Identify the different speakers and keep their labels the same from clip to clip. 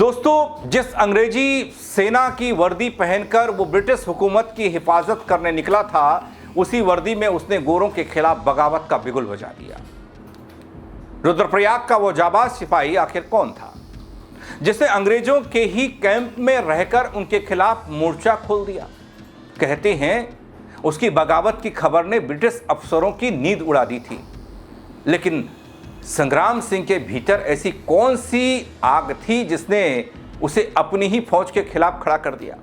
Speaker 1: दोस्तों, जिस अंग्रेजी सेना की वर्दी पहनकर वो ब्रिटिश हुकूमत की हिफाजत करने निकला था, उसी वर्दी में उसने गोरों के खिलाफ बगावत का बिगुल बजा दिया। रुद्रप्रयाग का वो जाबाज सिपाही आखिर कौन था जिसने अंग्रेजों के ही कैंप में रहकर उनके खिलाफ मोर्चा खोल दिया? कहते हैं उसकी बगावत की खबर ने ब्रिटिश अफसरों की नींद उड़ा दी थी। लेकिन संग्राम सिंह के भीतर ऐसी कौन सी आग थी जिसने उसे अपनी ही फौज के खिलाफ खड़ा कर दिया?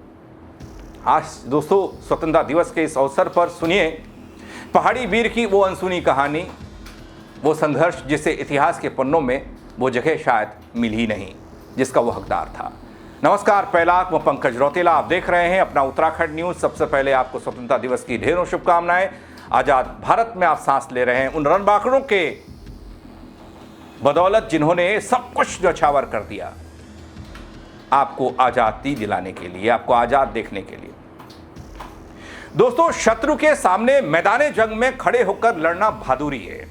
Speaker 1: आज दोस्तों, स्वतंत्रता दिवस के इस अवसर पर सुनिए पहाड़ी वीर की वो अनसुनी कहानी, वो संघर्ष जिसे इतिहास के पन्नों में वो जगह शायद मिल ही नहीं जिसका वो हकदार था। नमस्कार, पहला मैं पंकज रौतेला, आप देख रहे हैं अपना उत्तराखंड न्यूज। सबसे पहले आपको स्वतंत्रता दिवस की ढेरों शुभकामनाएं। आजाद भारत में आप सांस ले रहे हैं उन रणबांकुरों के बदौलत जिन्होंने सब कुछ न्यौछावर कर दिया आपको आजादी दिलाने के लिए, आपको आजाद देखने के लिए। दोस्तों, शत्रु के सामने मैदाने जंग में खड़े होकर लड़ना बहादुरी है,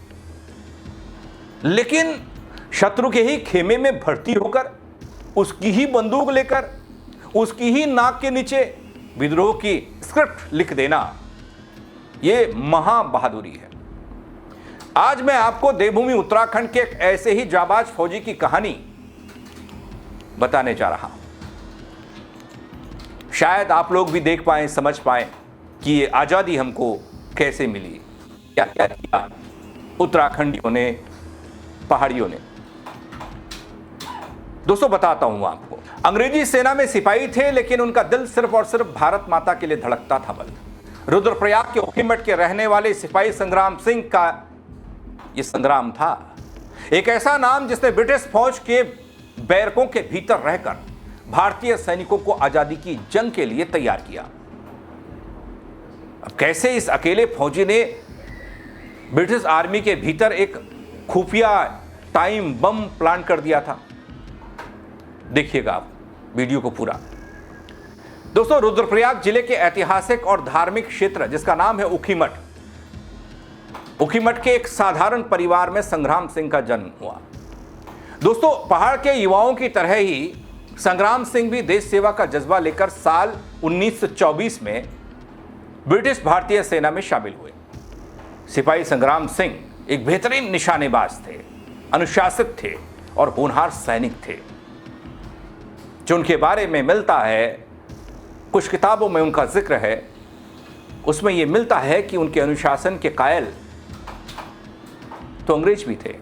Speaker 1: लेकिन शत्रु के ही खेमे में भर्ती होकर उसकी ही बंदूक लेकर उसकी ही नाक के नीचे विद्रोह की स्क्रिप्ट लिख देना, यह महाबहादुरी है। आज मैं आपको देवभूमि उत्तराखंड के एक ऐसे ही जाबाज फौजी की कहानी बताने जा रहा हूं। शायद आप लोग भी देख पाए, समझ पाए कि ये आजादी हमको कैसे मिली, क्या क्या किया उत्तराखंडियों ने, पहाड़ियों ने। दोस्तों, बताता हूं आपको। अंग्रेजी सेना में सिपाही थे, लेकिन उनका दिल सिर्फ और सिर्फ भारत माता के लिए धड़कता था। बल रुद्रप्रयाग के ओखीमठ के रहने वाले सिपाही संग्राम सिंह का यह संग्राम था, एक ऐसा नाम जिसने ब्रिटिश फौज के बैरकों के भीतर रहकर भारतीय सैनिकों को आजादी की जंग के लिए तैयार किया। अब कैसे इस अकेले फौजी ने ब्रिटिश आर्मी के भीतर एक खुफिया टाइम बम प्लांट कर दिया था, देखिएगा आप वीडियो को पूरा। दोस्तों, रुद्रप्रयाग जिले के ऐतिहासिक और धार्मिक क्षेत्र जिसका नाम है ओखीमठ, ओखीमठ के एक साधारण परिवार में संग्राम सिंह का जन्म हुआ। दोस्तों, पहाड़ के युवाओं की तरह ही संग्राम सिंह भी देश सेवा का जज्बा लेकर साल 1924 में ब्रिटिश भारतीय सेना में शामिल हुए। सिपाही संग्राम सिंह एक बेहतरीन निशानेबाज थे, अनुशासित थे और होनहार सैनिक थे। जो उनके बारे में मिलता है, कुछ किताबों में उनका जिक्र है, उसमें यह मिलता है कि उनके अनुशासन के कायल तो अंग्रेज भी थे,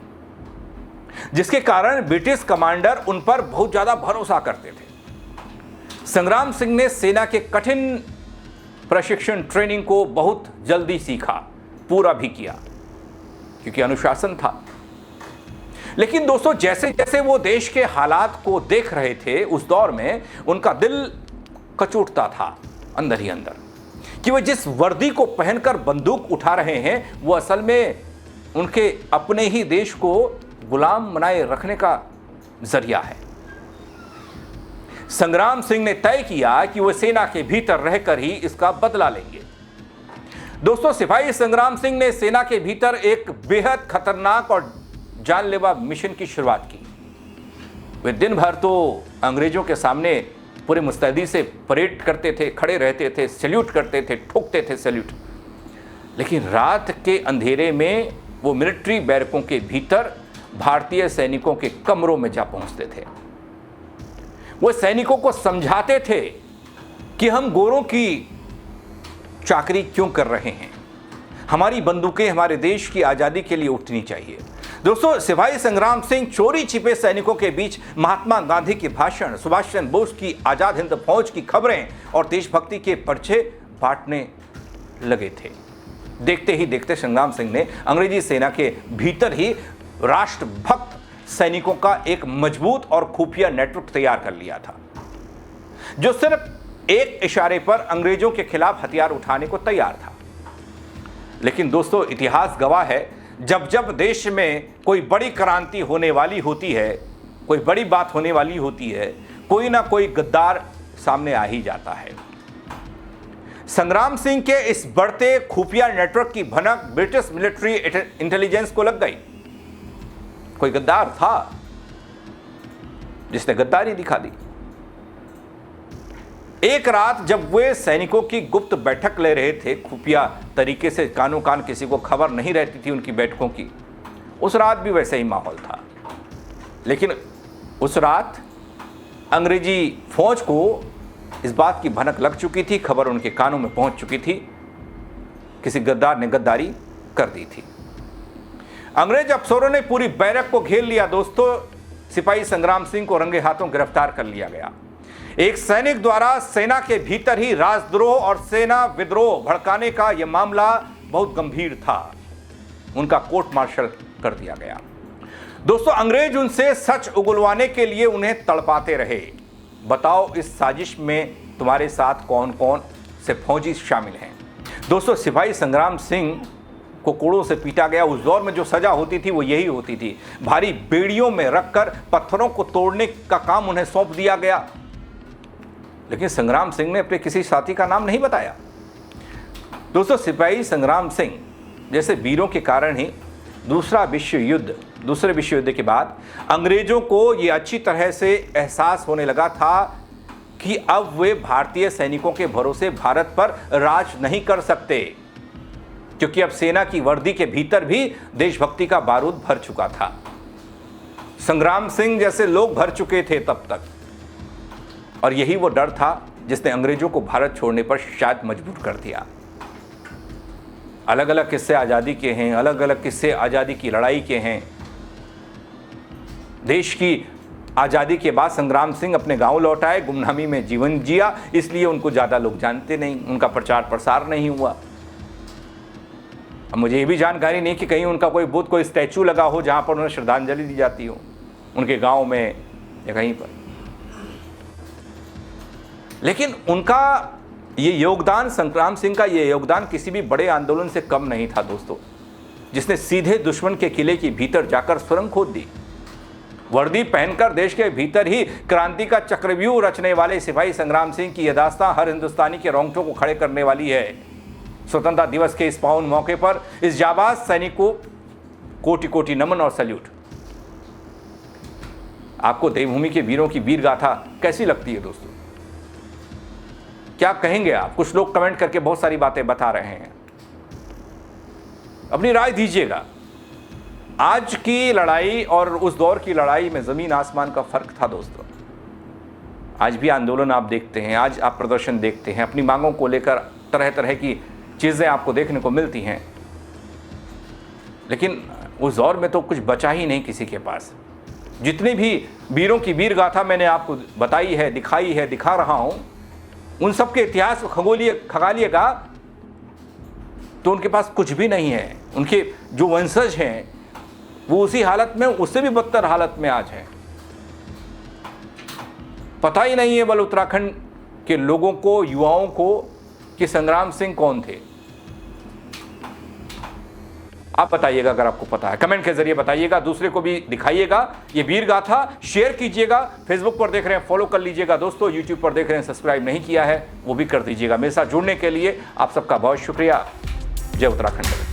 Speaker 1: जिसके कारण ब्रिटिश कमांडर उन पर बहुत ज्यादा भरोसा करते थे। संग्राम सिंह ने सेना के कठिन प्रशिक्षण ट्रेनिंग को बहुत जल्दी सीखा, पूरा भी किया, क्योंकि अनुशासन था। लेकिन दोस्तों, जैसे जैसे वो देश के हालात को देख रहे थे, उस दौर में उनका दिल कचोटता था अंदर ही अंदर कि वे जिस वर्दी को पहनकर बंदूक उठा रहे हैं, वो असल में उनके अपने ही देश को गुलाम बनाए रखने का जरिया है। संग्राम सिंह ने तय किया कि वह सेना के भीतर रहकर ही इसका बदला लेंगे। दोस्तों, सिपाही संग्राम सिंह ने सेना के भीतर एक बेहद खतरनाक और जानलेवा मिशन की शुरुआत की। वे दिन भर तो अंग्रेजों के सामने पूरे मुस्तैदी से परेड करते थे, खड़े रहते थे, सैल्यूट करते थे, ठोकते थे सैल्यूट। लेकिन रात के अंधेरे में वो मिलिट्री बैरकों के भीतर भारतीय सैनिकों के कमरों में जा पहुंचते थे। वो सैनिकों को समझाते थे कि हम गोरों की चाकरी क्यों कर रहे हैं, हमारी बंदूकें हमारे देश की आजादी के लिए उठनी चाहिए। दोस्तों, सिपाही संग्राम सिंह चोरी छिपे सैनिकों के बीच महात्मा गांधी के भाषण, सुभाष चंद्र बोस की आजाद हिंद फौज की खबरें और देशभक्ति के पर्चे बांटने लगे थे। देखते ही देखते संग्राम सिंह ने अंग्रेजी सेना के भीतर ही राष्ट्रभक्त सैनिकों का एक मजबूत और खुफिया नेटवर्क तैयार कर लिया था, जो सिर्फ एक इशारे पर अंग्रेजों के खिलाफ हथियार उठाने को तैयार था। लेकिन दोस्तों, इतिहास गवाह है, जब जब देश में कोई बड़ी क्रांति होने वाली होती है, कोई बड़ी बात होने वाली होती है, कोई ना कोई गद्दार सामने आ ही जाता है। संग्राम सिंह के इस बढ़ते खुफिया नेटवर्क की भनक ब्रिटिश मिलिट्री इंटेलिजेंस को लग गई। कोई गद्दार था जिसने गद्दारी दिखा दी। एक रात जब वे सैनिकों की गुप्त बैठक ले रहे थे, खुफिया तरीके से, कानों कान किसी को खबर नहीं रहती थी उनकी बैठकों की, उस रात भी वैसे ही माहौल था। लेकिन उस रात अंग्रेजी फौज को इस बात की भनक लग चुकी थी, खबर उनके कानों में पहुंच चुकी थी, किसी गद्दार ने गद्दारी कर दी थी। अंग्रेज अफसरों ने पूरी बैरक को घेर लिया। दोस्तों, सिपाही संग्राम सिंह को रंगे हाथों गिरफ्तार कर लिया गया। एक सैनिक द्वारा सेना के भीतर ही राजद्रोह और सेना विद्रोह भड़काने का यह मामला बहुत गंभीर था। उनका कोर्ट मार्शल कर दिया गया। दोस्तों, अंग्रेज उनसे सच उगलवाने के लिए उन्हें तड़पाते रहे। बताओ, इस साजिश में तुम्हारे साथ कौन कौन से फौजी शामिल हैं? दोस्तों, सिपाही संग्राम सिंह को कोड़ों से पीटा गया। उस दौर में जो सजा होती थी वो यही होती थी। भारी बेड़ियों में रखकर पत्थरों को तोड़ने का काम उन्हें सौंप दिया गया। लेकिन संग्राम सिंह ने अपने किसी साथी का नाम नहीं बताया। दोस्तों, सिपाही संग्राम सिंह जैसे वीरों के कारण ही दूसरे विश्व युद्ध के बाद अंग्रेजों को यह अच्छी तरह से एहसास होने लगा था कि अब वे भारतीय सैनिकों के भरोसे भारत पर राज नहीं कर सकते, क्योंकि अब सेना की वर्दी के भीतर भी देशभक्ति का बारूद भर चुका था। संग्राम सिंह जैसे लोग भर चुके थे तब तक, और यही वो डर था जिसने अंग्रेजों को भारत छोड़ने पर शायद मजबूर कर दिया। अलग अलग किस्से आज़ादी के हैं, अलग अलग किस्से आज़ादी की लड़ाई के हैं। देश की आज़ादी के बाद संग्राम सिंह अपने गांव लौट आए, गुमनामी में जीवन जिया, इसलिए उनको ज़्यादा लोग जानते नहीं, उनका प्रचार प्रसार नहीं हुआ। अब मुझे ये भी जानकारी नहीं कि कहीं उनका कोई बुत, कोई स्टैचू लगा हो जहां पर उन्हें श्रद्धांजलि दी जाती हो, उनके गांव में या कहीं पर। लेकिन उनका ये योगदान, संग्राम सिंह का ये योगदान किसी भी बड़े आंदोलन से कम नहीं था दोस्तों, जिसने सीधे दुश्मन के किले के भीतर जाकर सुरंग खोद दी। वर्दी पहनकर देश के भीतर ही क्रांति का चक्रव्यूह रचने वाले सिपाही संग्राम सिंह की यह दास्तां हर हिंदुस्तानी के रोंगटों को खड़े करने वाली है। स्वतंत्रता दिवस के इस पावन मौके पर इस जाबाज सैनिक को कोटि कोटि नमन और सैल्यूट। आपको देवभूमि के वीरों की वीर गाथा कैसी लगती है दोस्तों? क्या कहेंगे आप? कुछ लोग कमेंट करके बहुत सारी बातें बता रहे हैं, अपनी राय दीजिएगा। आज की लड़ाई और उस दौर की लड़ाई में जमीन आसमान का फर्क था दोस्तों। आज भी आंदोलन आप देखते हैं, आज आप प्रदर्शन देखते हैं, अपनी मांगों को लेकर तरह तरह की चीज़ें आपको देखने को मिलती हैं। लेकिन उस दौर में तो कुछ बचा ही नहीं किसी के पास। जितनी भी वीरों की वीर गाथा मैंने आपको बताई है, दिखाई है, दिखा रहा हूं, उन सब के इतिहास को खंगालिएगा तो उनके पास कुछ भी नहीं है। उनके जो वंशज हैं वो उसी हालत में, उससे भी बदतर हालत में आज हैं। पता ही नहीं है बल उत्तराखंड के लोगों को, युवाओं को, कि संग्राम सिंह कौन थे। आप बताइएगा अगर आपको पता है, कमेंट के जरिए बताइएगा, दूसरे को भी दिखाइएगा ये वीर गाथा, शेयर कीजिएगा। फेसबुक पर देख रहे हैं फॉलो कर लीजिएगा दोस्तों, यूट्यूब पर देख रहे हैं सब्सक्राइब नहीं किया है वो भी कर दीजिएगा। मेरे साथ जुड़ने के लिए आप सबका बहुत शुक्रिया। जय उत्तराखंड।